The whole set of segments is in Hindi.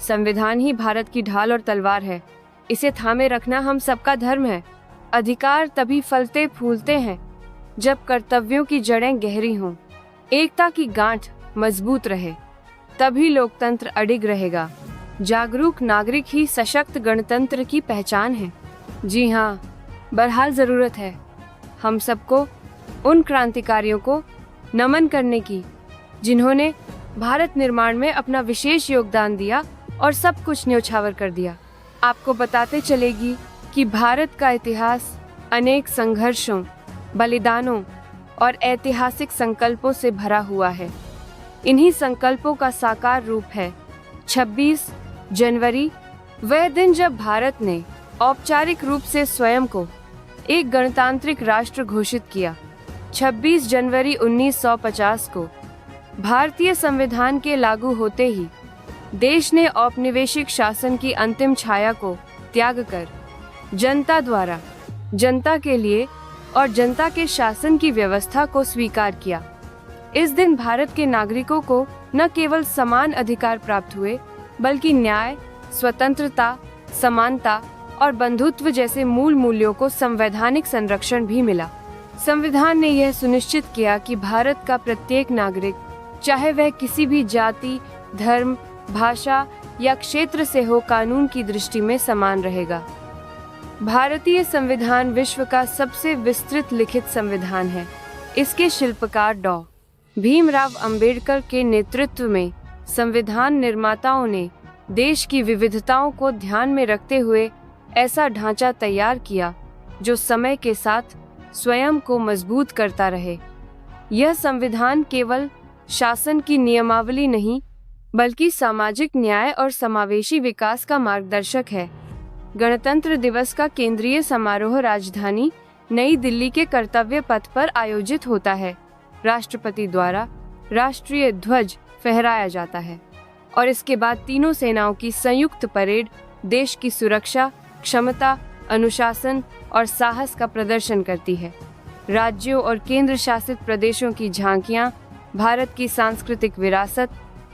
संविधान ही भारत की ढाल और तलवार है। इसे थामे रखना हम सबका धर्म है। अधिकार तभी फलते फूलते हैं जब कर्तव्यों की जड़ें गहरी हों, एकता की गांठ मजबूत रहे, तभी लोकतंत्र अडिग रहेगा। जागरूक नागरिक ही सशक्त गणतंत्र की पहचान है। जी हाँ, बहरहाल जरूरत है हम सबको उन क्रांतिकारियों को नमन करने की जिन्होंने भारत निर्माण में अपना विशेष योगदान दिया और सब कुछ न्योछावर कर दिया। आपको बताते चलेगी कि भारत का इतिहास अनेक संघर्षों, बलिदानों और ऐतिहासिक संकल्पों से भरा हुआ है। इन्हीं संकल्पों का साकार रूप है 26 जनवरी, वह दिन जब भारत ने औपचारिक रूप से स्वयं को एक गणतांत्रिक राष्ट्र घोषित किया। 26 जनवरी 1950 को भारतीय संविधान के लागू होते ही देश ने औपनिवेशिक शासन की अंतिम छाया को त्याग कर जनता द्वारा, जनता के लिए और जनता के शासन की व्यवस्था को स्वीकार किया। इस दिन भारत के नागरिकों को न केवल समान अधिकार प्राप्त हुए, बल्कि न्याय, स्वतंत्रता, समानता और बंधुत्व जैसे मूल मूल्यों को संवैधानिक संरक्षण भी मिला। संविधान ने यह सुनिश्चित किया कि भारत का प्रत्येक नागरिक, चाहे वह किसी भी जाति, धर्म, भाषा या क्षेत्र से हो, कानून की दृष्टि में समान रहेगा। भारतीय संविधान विश्व का सबसे विस्तृत लिखित संविधान है। इसके शिल्पकार डॉ. भीमराव अंबेडकर के नेतृत्व में संविधान निर्माताओं ने देश की विविधताओं को ध्यान में रखते हुए ऐसा ढांचा तैयार किया जो समय के साथ स्वयं को मजबूत करता रहे। यह संविधान केवल शासन की नियमावली नहीं, बल्कि सामाजिक न्याय और समावेशी विकास का मार्गदर्शक है। गणतंत्र दिवस का केंद्रीय समारोह राजधानी नई दिल्ली के कर्तव्य पथ पर आयोजित होता है। राष्ट्रपति द्वारा राष्ट्रीय ध्वज फहराया जाता है और इसके बाद तीनों सेनाओं की संयुक्त परेड देश की सुरक्षा, क्षमता, अनुशासन और साहस का प्रदर्शन करती है। राज्यों और केंद्र शासित प्रदेशों की झांकियां भारत की सांस्कृतिक विरासत,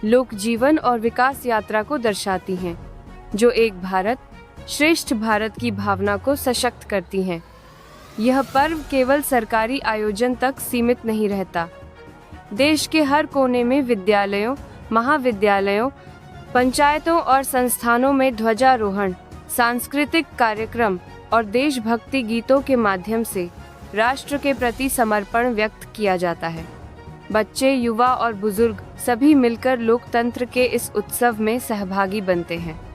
लोक जीवन और विकास यात्रा को दर्शाती हैं, जो एक भारत श्रेष्ठ भारत की भावना को सशक्त करती हैं। यह पर्व केवल सरकारी आयोजन तक सीमित नहीं रहता। देश के हर कोने में विद्यालयों, महाविद्यालयों, पंचायतों और संस्थानों में ध्वजारोहण, सांस्कृतिक कार्यक्रम और देशभक्ति गीतों के माध्यम से राष्ट्र के प्रति समर्पण व्यक्त किया जाता है। बच्चे, युवा और बुजुर्ग सभी मिलकर लोकतंत्र के इस उत्सव में सहभागी बनते हैं।